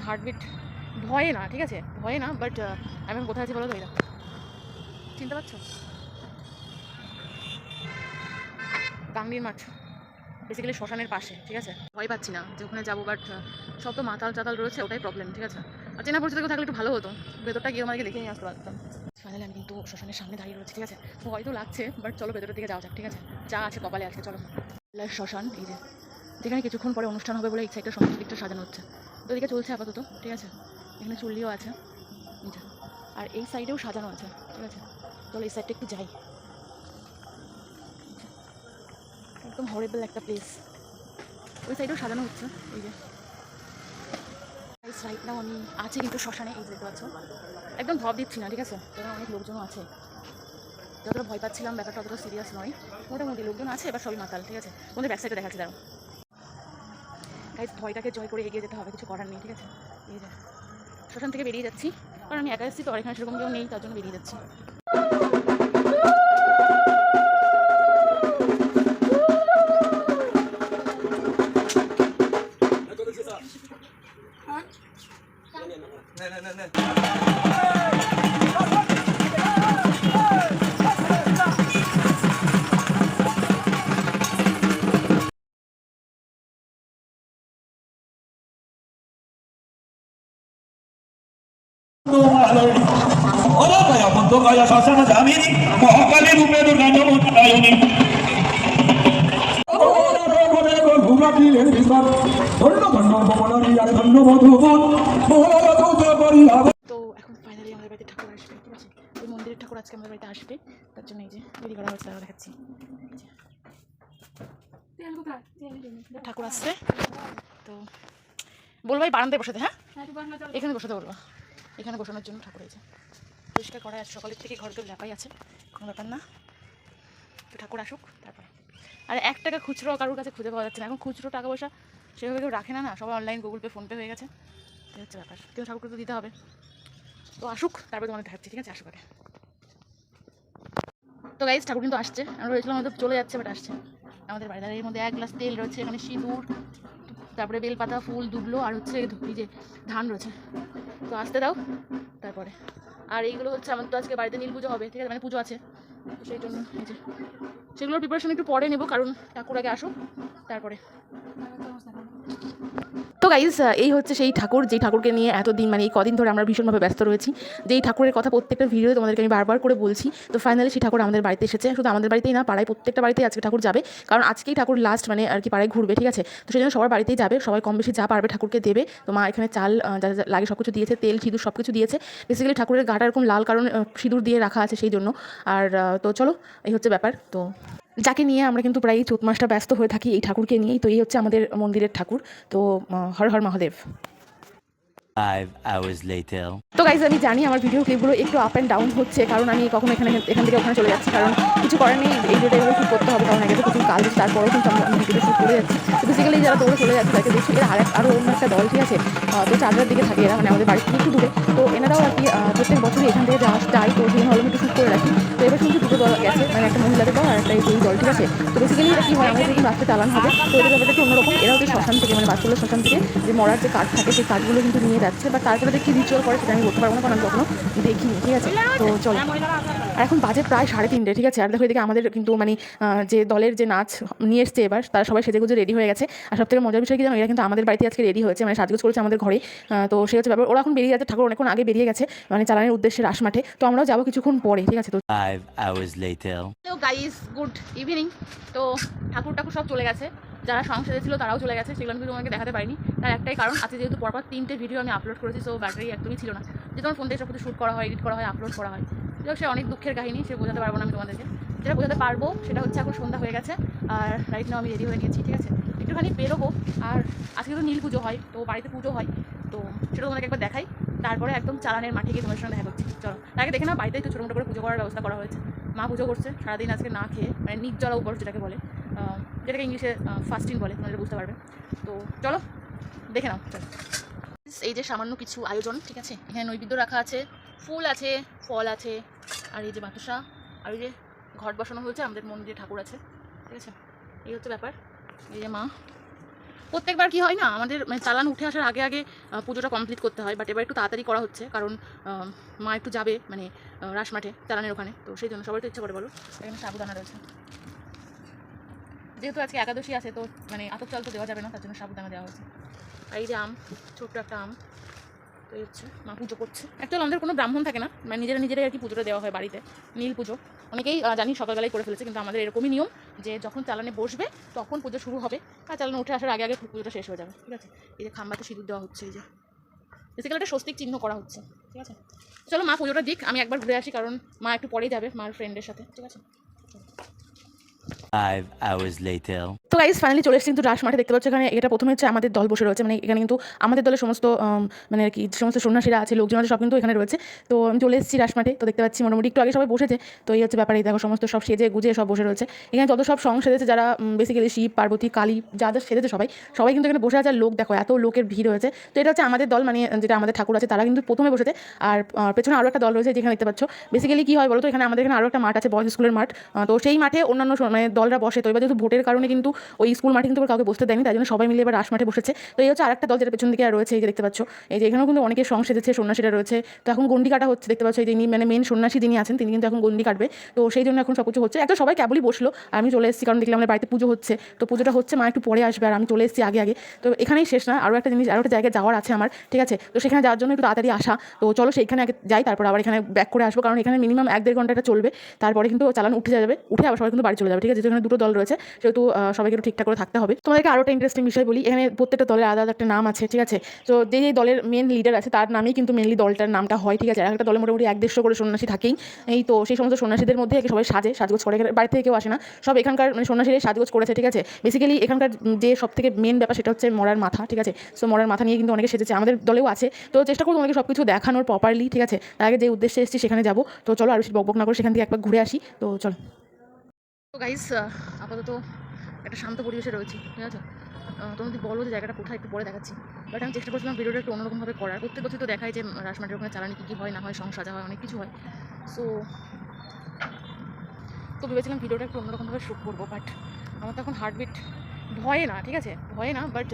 Heartbeat ভয়ে না, ঠিক আছে, ভয়ে না, বাট আমি এখন কোথায় আছি বলো তো? এরা চিনতে পারছো? গাংনির মাঠ, বেসিক্যালি শ্মশানের পাশে, ঠিক আছে। ভয় পাচ্ছি না যে ওখানে যাবো, বাট সব তো মাতাল চাতাল রয়েছে, ওটাই প্রবলেম, ঠিক আছে। আর চেনা পরিচিত কেউ থাকলে একটু ভালো হতো, ভেতরটা গিয়ে আমাকে দেখে নিয়ে আসতে পারতাম। ফাইনালি আমি কিন্তু শ্মশানের সামনে দাঁড়িয়ে রয়েছে, ঠিক আছে। ভয় তো লাগছে, বাট চলো ভেতরের দিকে যাওয়া যাক, ঠিক আছে। যা আছে কপালে আছে, চলো। শ্মশান এই যে, যেখানে কিছুক্ষণ পরে অনুষ্ঠান হবে বলে এই সাইডটা সমস্ত দিকটা সাজানো হচ্ছে, তো এদিকে চলছে আপাতত, ঠিক আছে। এখানে চুল্লিও আছে, আর এই সাইডেও সাজানো আছে, ঠিক আছে। চলো এই সাইডটা একটু যাই। একদম হরেবল একটা প্লেস, ওই সাইডেও সাজানো হচ্ছে, এই যে। রাইট নাও আমি আছি কিন্তু শ্মশানে, এই যে দেখতে পাচ্ছ। একদম ভয় দিচ্ছি না, ঠিক আছে, এখানে অনেক লোকজনও আছে। যতটা ভয় পাচ্ছিলাম ব্যাপারটা অতটা সিরিয়াস নয়, মোটামুটি লোকজন আছে, এবার সবই মাতাল, ঠিক আছে। তোমাদের ব্যাক সাইডে দেখাচ্ছি, দাঁড়াও গাইস। ভয়টাকে জয় করে এগিয়ে যেতে হবে, কিছু করার নেই, ঠিক আছে। এই যে শ্মশান থেকে বেরিয়ে যাচ্ছি, কারণ আমি একা এসেছি তো, আর এখানে সেরকম কেউ নেই, তার জন্য বেরিয়ে যাচ্ছি। শ্মশান জামিনী মহাকালী রূপে দুর্গা নমস্কারিণী। তো এখন ফাইনালি আমাদের বাড়িতে ঠাকুর আসবে, ঠিক আছে। ওই মন্দিরের ঠাকুর আজকে আমাদের বাড়িতে আসবে, তার জন্য এই যে তৈরি করা হচ্ছে, তারা দেখাচ্ছি। ঠাকুর আসছে তো বলবো এই বারান্দায় বসাতে, হ্যাঁ এখানে বসাতে বলবো, এখানে বসানোর জন্য ঠাকুর হয়েছে। পরিষ্কার করা আছে সকালের থেকে, ঘর তো ল্যাপাই আছে, কোনো ব্যাপার না। তো ঠাকুর আসুক তারপরে। আর 1 টাকা খুচরো কারোর কাছে খুঁজে পাওয়া যাচ্ছে না এখন, খুচরো টাকা পয়সা সেভাবে কেউ রাখে না, না সবাই অনলাইন, গুগল পে, ফোনপে হয়ে গেছে, এই হচ্ছে ব্যাপার। কিন্তু ঠাকুরকে তো দিতে হবে, তো আসুক তারপরে তোমাদের দেখাচ্ছি, ঠিক আছে। আসুক আগে। তো গাইজ ঠাকুর কিন্তু আসছে, আমরা ভেবেছিলাম আমাদের চলে যাচ্ছে, বাট আসছে আমাদের বাড়িতে। এর মধ্যে 1 গ্লাস তেল রয়েছে, এখানে সিঁদুর, তারপরে বেলপাতা, ফুল, দুবলো, আর হচ্ছে এই যে ধান রয়েছে। তো আসতে দাও তারপরে। আর এইগুলো হচ্ছে আমার তো আজকে বাড়িতে নীল পুজো হবে, ঠিক আছে, মানে পুজো আছে, তো সেই জন্য এই যে সেগুলোর প্রিপারেশন একটু পরে নেবো, কারণ ঠাকুর আগে আসুক তারপরে। তো গাইজ এই হচ্ছে সেই ঠাকুর, যেই ঠাকুরকে নিয়ে এতদিন, মানে এই কদিন ধরে আমরা ভীষণভাবে ব্যস্ত রয়েছি, যেই ঠাকুরের কথা প্রত্যেকটা ভিডিওতে তোমাদেরকে আমি বারবার করে বলছি। তো ফাইনালি সেই ঠাকুর আমাদের বাড়িতে এসেছে, শুধু আমাদের বাড়িতেই না, পাড়ায় প্রত্যেকটা বাড়িতেই আজকে ঠাকুর যাবে, কারণ আজকেই ঠাকুর লাস্ট, মানে আর কি পাড়ায় ঘুরবে, ঠিক আছে। তো সেই জন্য সবার বাড়িতেই যাবে, সবাই কম বেশি যা পারবে ঠাকুরকে দেবে। তো মা এখানে চাল যা যা লাগে সব কিছু দিয়েছে, তেল, সিঁদুর সব কিছু দিয়েছে। বেসিক্যালি ঠাকুরের গাটা এরকম লাল, কারণ সিঁদুর দিয়ে রাখা আছে সেই জন্য। আর তো চলো এই হচ্ছে ব্যাপার। তো যাকে নিয়ে আমরা কিন্তু প্রায় চৈত মাসটা ব্যস্ত হয়ে থাকি এই ঠাকুরকে নিয়েই। তো এই হচ্ছে আমাদের মন্দিরের ঠাকুর। তো হর হর মহাদেব। 5 hours later. তো গাইজ আমি জানি আমার ভিডিও ক্লিপগুলো একটু আপ অ্যান্ড ডাউন হচ্ছে, কারণ আমি কখনো এখান থেকে ওখানে চলে যাচ্ছি, কারণ কিছু করার নেই, এই ভিডিওটা এগুলো শ্যুট করতে হবে, কারণ আগে তো কিছু কাজ হচ্ছে, তারপরেও কিন্তু আমি ভিডিওটা শ্যুট করে যাচ্ছি। তো বেসিক্যালি যারা দৌড়ে চলে যাচ্ছে তাকে দেখছি, এরা আরও অন্য একটা দল, ঠিক আছে। তো চাঁদরার দিকে থাকে এরা, মানে আমাদের বাড়ি থেকে একটু দূরে। তো এনারাও আর কি প্রত্যেক বছরই এখান থেকে যাওয়া যায়, তো সেই হলে একটু শ্যুট করে রাখি। তো এবার শুনছি 2টো দল গেছে, মানে একটা মহিলাদের দল আর একটা এই দল, ঠিক আছে। তো বেসিক্যালি এটা কী হয়, আমাদের যখন বাসটা চালানো হবে, তো এদের ব্যাপারটা একটু অন্যরকম। এরাও যে শ্মশান থেকে, মানে বাসগুলো শ্মশান থেকে যে মরার যে কাঠ থাকে, সেই কাঠগুলো কিন্তু নিয়ে যাচ্ছে, বা তারপরে কী রিচুয়াল করে সেটা আমি বলতে পারবো না, কারণ আমি কখনো দেখিনি, ঠিক আছে। তো চলো, আর এখন বাজে প্রায় 3:30, ঠিক আছে। আর দেখো এদিকে আমাদের কিন্তু মানে যে দলের যে নাচ নিয়ে এসছে এবার, তারা সবাই সেজেগুজে রেডি হয়ে গেছে। আর সব থেকে মজার বিষয় কি জানো, এরা কিন্তু আমাদের বাড়িতে আজকে রেডি হয়েছে, মানে সাজগোজ করেছে আমাদের ঘরে। তো সে হচ্ছে ব্যাপার, ওরা এখন বেরিয়ে যাচ্ছে, ঠাকুর অনেকক্ষণ আগে বেরিয়ে গেছে, মানে চালানের উদ্দেশ্যে রাসমাঠে। তো আমরাও যাবো কিছুক্ষণ পরে, ঠিক আছে। তো 5 hours later. তো গাইস গুড ইভিনিং। তো ঠাকুর সব চলে গেছে, যারা সংসারে ছিল তারাও চলে গেছে, সেগুলো আমি তোমাকে দেখাতে পারিনি। তার একটাই কারণ, আজকে যেহেতু পরপর 3টে ভিডিও আমি আপলোড করেছি, সো ব্যাটারি একদমই ছিল না, যে তোমার ফোন থেকে সব কিছু শ্যুট করা হয়, এডিট করা হয়, আপলোড করা হয়। সে অনেক দুঃখের কাহিনী, সে বোঝাতে পারবো না আমি তোমাদেরকে। যেটা বোঝাতে পারবো সেটা হচ্ছে এখন সন্ধ্যা হয়ে গেছে, আর রাইট নাও আমি রেডি হয়ে নিয়েছি, ঠিক আছে। একটুখানি বেরোবো, আর আজকে তো নীল পুজো হয়, তো বাড়িতে পুজো হয়, তো সেটা তোমাদেরকে একবার দেখাই। তারপরে একদম চালানের মাঠে গিয়ে তোমাদের সঙ্গে দেখা করছি, চলো। তাকে দেখে না, বাড়িতে একটু ছোটো মোটো করে পুজো করার ব্যবস্থা করা হয়েছে। মা পুজো করছে সারাদিন আজকে না খেয়ে, মানে নির্জলা উপর যেটাকে বলে, যেটাকে ইংলিশে ফাস্টিং বলে, তোমরা বুঝতে পারবে। তো চলো দেখে নাও, চলো। এই যে সামান্য কিছু আয়োজন, ঠিক আছে। এখানে নৈবেদ্য রাখা আছে, ফুল আছে, ফল আছে, আর এই যে বাতাসা, আর এই যে ঘট বসানো হয়েছে, আমাদের মন্দিরে ঠাকুর আছে, ঠিক আছে। এই হচ্ছে ব্যাপার। এই যে মা, প্রত্যেকবার কি হয় না, আমাদের মানে চালান উঠে আসার আগে আগে পুজোটা কমপ্লিট করতে হয়, বাট এবার একটু তাড়াতাড়ি করা হচ্ছে, কারণ মা একটু যাবে মানে রাসমাঠে চালানের ওখানে, তো সেই জন্য সবাই তো ইচ্ছা করে বলো। এখানে সাবুদানা রয়েছে, যেহেতু আজকে একাদশী আছে, তো মানে আতপ চাল তো দেওয়া যাবে না, তার জন্য সাবুদানা দেওয়া হয়েছে। আর এই যে আম, ছোট্ট একটা আম, তো এই হচ্ছে মা পুজো করছে। অ্যাকচুয়ালি আমাদের কোনো ব্রাহ্মণ থাকে না, মানে নিজেরাই আর কি পুজোটা দেওয়া হয় বাড়িতে, নীল পুজো। অনেকেই জানি সকালবেলায় করে ফেলেছে, কিন্তু আমাদের এরকমই নিয়ম যে যখন চালানে বসবে তখন পুজো শুরু হবে, আর চালানে উঠে আসার আগে আগে পুজোটা শেষ হয়ে যাবে, ঠিক আছে। এই যে খাম্বাতে সিঁদুর দেওয়া হচ্ছে, এই যে বেসিক্যালি একটা স্বস্তিক চিহ্ন করা হচ্ছে, ঠিক আছে। চলো মা পুজোটা দিক, আমি একবার ঘুরে আসি, কারণ মা একটু পরেই যাবে মার ফ্রেন্ডের সাথে, ঠিক আছে। 5 hours later. তো গাইস ফাইনালি চলে এসেছি কিন্তু রাসমাঠে। দেখতে পাচ্ছ এখানে এটা প্রথমে হচ্ছে আমাদের দল বসে রয়েছে, মানে এখানে কিন্তু আমাদের দলের সমস্ত মানে আর কি সমস্ত সন্ন্যাসীরা আছে, লোকজন আছে, সব কিন্তু এখানে রয়েছে। তো আমি চলে এসেছি রাসমাঠে, তো দেখতে পাচ্ছি মোটামুটি একটু আগে সবাই বসেছে। তো এই হচ্ছে ব্যাপার, এই দেখো সমস্ত সব সেজে গুজে সব বসে রয়েছে। এখানে যত সব সং সেজেছে, যারা বেসিক্যালি শিব পার্বতী কালী যা যা সেজেছে সবাই কিন্তু এখানে বসে আছে। আর লোক দেখো এত লোকের ভিড় হয়েছে। তো এটা হচ্ছে আমাদের দল, মানে যেটা আমাদের ঠাকুর আছে তারা কিন্তু প্রথমে বসেছে। আর পেছনে আরও একটা দল রয়েছে যেখানে দেখতে পাচ্ছ। বেসিক্যালি কী হয় বলো তো, এখানে আমাদের এখানে আরও একটা মাঠ আছে, বয়েজ স্কুলের মাঠ। তো সেই মাঠে অন্যান্য মানে দলরা বসে। তো এবার যেহেতু ভোটের কারণে কিন্তু ওই স্কুল মাঠে কিন্তু কাউকে বসতে দেয়নি, তাই জন্য সবাই মিলে এবার রাসমাঠে বসেছে। তো এই হচ্ছে আরেকটা দল যেটা পেছন দিকে রয়েছে, এই যে দেখতে পাচ্ছ। এই যে এখানেও কিন্তু অনেকে সং সেজেছে, সন্ন্যাসীরা রয়েছে। তো এখন গন্ডি কাটা হচ্ছে, দেখতে পাচ্ছ। এই যিনি মানে মেন সন্ন্যাসী যিনি আছেন তিনি কিন্তু এখন গন্ডি কাটবে। তো সেই জন্য এখন সব কিছু হচ্ছে। একটা সবাই কেবলই বসলো, আর আমি চলে এসেছি, কারণ দেখলাম আমাদের বাড়িতে পুজো হচ্ছে। তো পুজোটা হচ্ছে, মা একটু পরে আসবে, আর আমি চলে এসেছি আগে আগে। তো এখানেই শেষ না, আরও একটা জিনিস, আরও একটা জায়গায় যাওয়ার আছে আমার, ঠিক আছে। তো সেখানে যাওয়ার জন্য একটু তাড়াতাড়ি আসা। তো চলো সেইখানে আগে যাই, তারপর আবার এখানে ব্যাক করে আসবো, কারণ এখানে মিনিমাম 1-1.5 ঘন্টা এটা চলবে। তারপরে কিন্তু চালান উঠে যাবে, উঠে আবার সবাই কিন্তু বাড়ি চলে যাবে, ঠিক আছে। যেহেতু এখানে দুটো দল রয়েছে, সেহেতু সবাইকে একটু ঠিকঠাক করে থাকতে হবে। তোমাদেরকে আরও একটা ইন্টারেস্টিং বিষয় বলি, এখানে প্রত্যেকটা দলের আলাদা একটা নাম আছে, ঠিক আছে। তো যে দলের মেন লিডার আছে তার নামেই কিন্তু মেনলি দলটার নামটা হয়, ঠিক আছে। একটা দলে মোটামুটি 1-150 করে সন্ন্যাসী থাকেই। এই তো সেই সমস্ত সন্ন্যাসীদের মধ্যে সবাই সাজগোজ করে, বাড়ি থেকে কেউ আসে না, সব এখানকার মানে সন্ন্যাসীরাই সাজগোজ করেছে, ঠিক আছে। বেসিক্যালি এখানকার যে সব থেকে মেন ব্যাপার সেটা হচ্ছে মরার মাথা, ঠিক আছে। সো মরার মাথা নিয়ে কিন্তু অনেকে সেজেছে, আমাদের দলেও আছে। তো চেষ্টা করবো অনেকে সব কিছু দেখানোর প্রপারলি, ঠিক আছে। তার আগে যে উদ্দেশ্যে এসেছি সেখানে যাবো। তো চলো আর বেশি বকবক না করে সেখান থেকে একবার ঘুরে আসি, তো চলো। তো গাইস আপাতত একটা শান্ত পরিবেশে রয়েছে, ঠিক আছে। তোমরা যদি বলো যে জায়গাটা কোথায়, একটু পরে দেখাচ্ছি। বাট আমি চেষ্টা করছিলাম ভিডিওটা একটু অন্যরকমের করার। প্রত্যেক বছর তো দেখায় যে রাসমাটির ওখানে চালানি কী হয় না হয়, সংসাজা হয়, অনেক কিছু হয়। তো ভেবেছিলাম ভিডিওটা একটু অন্যরকমভাবে শ্যুট করবো, বাট আমার তো এখন হার্টবিট ভয়ে না, ঠিক আছে, ভয়ে না, বাট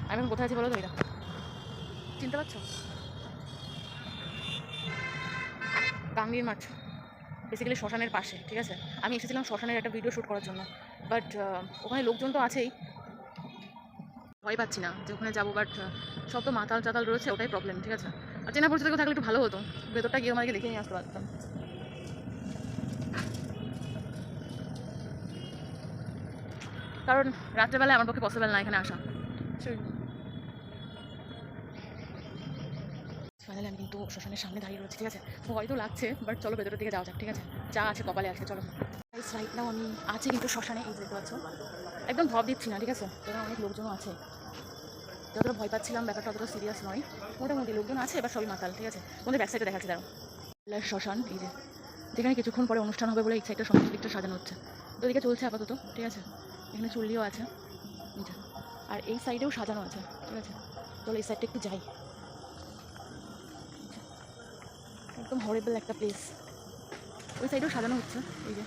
আমি এখন কোথায় আছি বলো তো, এটা চিনতে পারছো? গাঙ্গীর মাঠ, বেসিক্যালি শ্মশানের পাশে, ঠিক আছে। আমি এসেছিলাম শ্মশানের একটা ভিডিও শ্যুট করার জন্য, বাট ওখানে লোকজন তো আছেই, ভয় পাচ্ছি না যে ওখানে যাবো, বাট সব তো মাতাল চাতাল রয়েছে, ওটাই প্রবলেম, ঠিক আছে। আর চেনা পরিচিত কেউ থাকলে একটু ভালো হতো, ভেতরটা গিয়ে আমাকে দেখে নিয়ে আসতে পারতাম। কারণ রাত্রেবেলায় আমার পক্ষে পসিবল না এখানে আসা। ফাইনালি আমি কিন্তু শ্মশানের সামনে দাঁড়িয়ে রয়েছি, ঠিক আছে। ভয় তো লাগছে, বাট চলো ভেতরের দিকে যাওয়া যাক, ঠিক আছে। যা আছে কপালে আছে, চলো। রাইট নাও আমি আছি কিন্তু শ্মশানে, এই দেখতে পাচ্ছ। একদম ভয় দিচ্ছি না, ঠিক আছে। এখানে অনেক লোকজনও আছে, যতটা ভয় পাচ্ছিলাম ব্যাপারটা অতটা সিরিয়াস নয়, মোটামুটি লোকজন আছে, এবার সবই মাতাল, ঠিক আছে। তোমাদের ব্যাক সাইডে দেখাচ্ছি, দাঁড়াও। শ্মশান, এই যে যেখানে কিছুক্ষণ পরে অনুষ্ঠান হবে বলে এই সাইডটা সমস্ত দিকটা সাজানো হচ্ছে। তো এদিকে চলছে আপাতত, ঠিক আছে। এখানে চুল্লিও আছে, আর এই সাইডেও সাজানো আছে, ঠিক আছে। চলো এই সাইডটা একটু যাই, একদম হরেবল একটা প্লেস। ওই সাইডেও সাজানো হচ্ছে, এই যে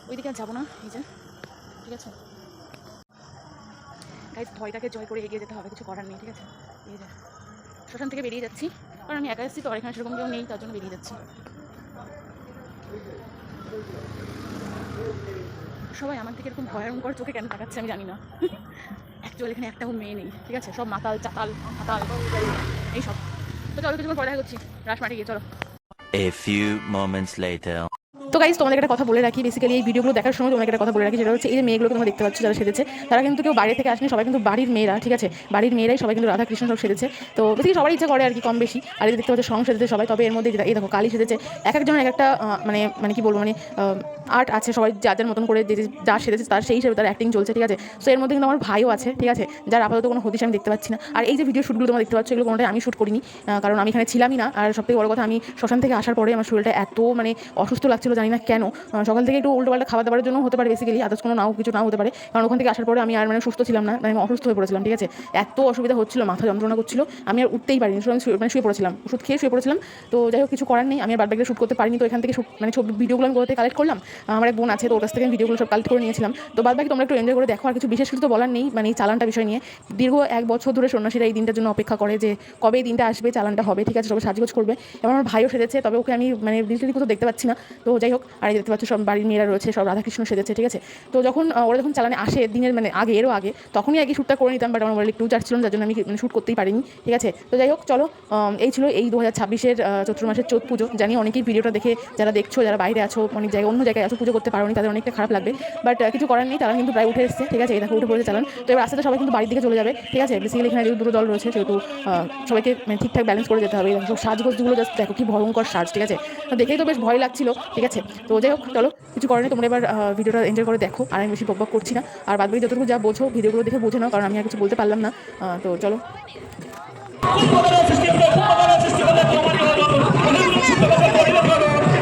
ওইদিকে আর যাবো না, এই যে, ঠিক আছে। গাইস ভয়টাকে জয় করে এগিয়ে যেতে হবে, কিছু করার নেই, ঠিক আছে। এই যে শ্মশান থেকে বেরিয়ে যাচ্ছি, কারণ আমি একা এসেছি তো, আর এখানে সেরকম কেউ নেই, তার জন্য বেরিয়ে যাচ্ছি। সবাই আমার থেকে এরকম ভয়ঙ্কর চোখে কেন তাকাচ্ছে আমি জানি না। অ্যাকচুয়ালি এখানে একটাও মেয়ে নেই, ঠিক আছে। সব মাতাল চাতাল হাতাল এইসব। তো চলো কিছুক্ষণ পরে দেখা করছি রাসমাটি গিয়ে, চলো। A few moments later. তো গাইস তোমাদের একটা কথা বলে রাখি, বেসিক্যালি এই ভিডিওগুলো দেখার সময় তোমাদের একটা কথা বলে রাখি, সেটা হচ্ছে এই যে মেয়েগুলোকে তোমরা দেখতে পাচ্ছ যারা সেজেছে, তারা কিন্তু কেউ বাইরে থেকে আসেনি, সবাই কিন্তু বাড়ির মেয়েরা, ঠিক আছে। বাড়ির মেয়েরাই সবাই কিন্তু রাধা কৃষ্ণ সব সেজেছে। তো বেসিক্যালি সবাই ইচ্ছা করে আর কি কম বেশি। আর এই দেখতে পাচ্ছ সং সেজেছে সবাই, তবে এর মধ্যে এই দেখো কালী সেজেছে। এক একজন এক একটা মানে কি বলবো, মানে আর্ট আছে, সবাই যাদের মতন করে যে যা সেজেছে তার সেই হিসেবে তার অ্যাক্টিং চলছে, ঠিক আছে। সো এর মধ্যে কিন্তু আমার ভাইও আছে, ঠিক আছে, যার আপাতত কোনো হদিশ আমি দেখতে পাচ্ছি না। আর এই যে ভিডিও শ্যুটগুলো তোমরা দেখতে পাচ্ছ, এগুলো কোনোটাই আমি শ্যুট করিনি, কারণ আমি এখানে ছিলামই না। আর সবথেকে বড় কথা, আমি শ্মশান থেকে আসার পরে আমার শরীরটা এত মানে অসুস্থ লাগছিল, জানি না কেন। সকাল থেকে একটু উল্টোপাল্টা খাবার দাবারের জন্য হতে পারে বেসিক্যালি, আদার্স কোনো কিছু নাও হতে পারে, কারণ ওখান থেকে আসার পরে আমি আর মানে সুস্থ ছিলাম না, মানে আমি অসুস্থ হয়ে পড়েছিলাম, ঠিক আছে। এত অসুবিধা হচ্ছিল, মাথা যন্ত্রণা করছিল, আমি আর উঠতেই পারিনি, আমি মানে শুয়ে পড়েছিলাম, ওষুধ খেয়ে শুয়ে পড়েছিলাম। তো যাই হোক, কিছু করার নেই, আমি আর বাদ বাকিটা শ্যুট করতে পারিনি। তো এখান থেকে মানে ছবি ভিডিওগুলো আমি কোথাতে কালেক্ট করলাম, আমার এক বোন আছে, তো ওর কাছ থেকে আমি ভিডিওগুলো সব কালেক্ট করে নিয়েছিলাম। তো বাদ বাকি তোমরা একটু এনজয় করে দেখো, আর কিছু বিশেষ কিছু তো বলার নেই, মানে এই চালানটা বিষয় নিয়ে। দীর্ঘ 1 বছর ধরে সন্ন্যাসীরা এই দিনটার জন্য অপেক্ষা করে যে কবে এই দিনটা আসবে, চালানটা হবে, ঠিক আছে। সবাই সাজগোজ করবে, এবং আমার ভাইও সেজেছে, তবে ওকে আমি মানে ডিটেলি কোথাও দেখতে পাচ্ছি না। তো যাই হোক, আর এই দেখতে পাচ্ছ সব বাড়ির মেয়েরা রয়েছে, সব রাধাকৃষ্ণ সেজেছে, ঠিক আছে। তো যখন ওরা যখন চালানে আসে দিনের মানে আগে, এরও আগে, তখনই আগে শ্যুটটা করে নিতাম, বাট আমার মোবাইলে একটু চার্জ ছিল, যার জন্য আমি মানে শ্যুট করতেই পারিনি, ঠিক আছে। তো যাই হোক, চলো, এই ছিল এই 2026-এর চৈত্র মাসের চোথ পুজো। জানি অনেকেই ভিডিওটা দেখে যারা দেখছো, যারা বাইরে আছো, অনেক জায়গায় অন্য জায়গায় আছো, পুজো করতে পারোনি, তাদের অনেকটা খারাপ লাগবে, বাট কিছু করার নেই। চালান কিন্তু প্রায় উঠে এসেছে, ঠিক আছে, এই দেখো উঠে পড়েছে চালান। তো এবার আস্তে আস্তে সবাই কিন্তু বাড়ির দিকে চলে যাবে, ঠিক আছে। বেসিক্যালি এখানে যেহেতু দুটো দল রয়েছে, সেহেতু সবাইকে মানে ঠিকঠাক ব্যালেন্স করে যেতে হবে। সব সাজগোজগুলো জাস্ট দেখো কি ভয়ঙ্কর সাজ, ঠিক আছে। তো দেখেই তো বেশ ভয় লাগছিল, ঠিক আছে। তো যাই হোক, চলো, কিছু করেনি, তোমরা এবার ভিডিওটা এনজয় করে দেখো, আর আমি বেশি বকবক করছি না। আর বাদ বাকি যতটুকু যা বোঝো ভিডিওগুলো দেখে বোঝে নাও, কারণ আমি আর কিছু বলতে পারলাম না। তো চলো। কুম্ভমেলার সৃষ্টি করে কুম্ভমেলার সৃষ্টি করে তোমার অনেক সুন্দর কথা বলে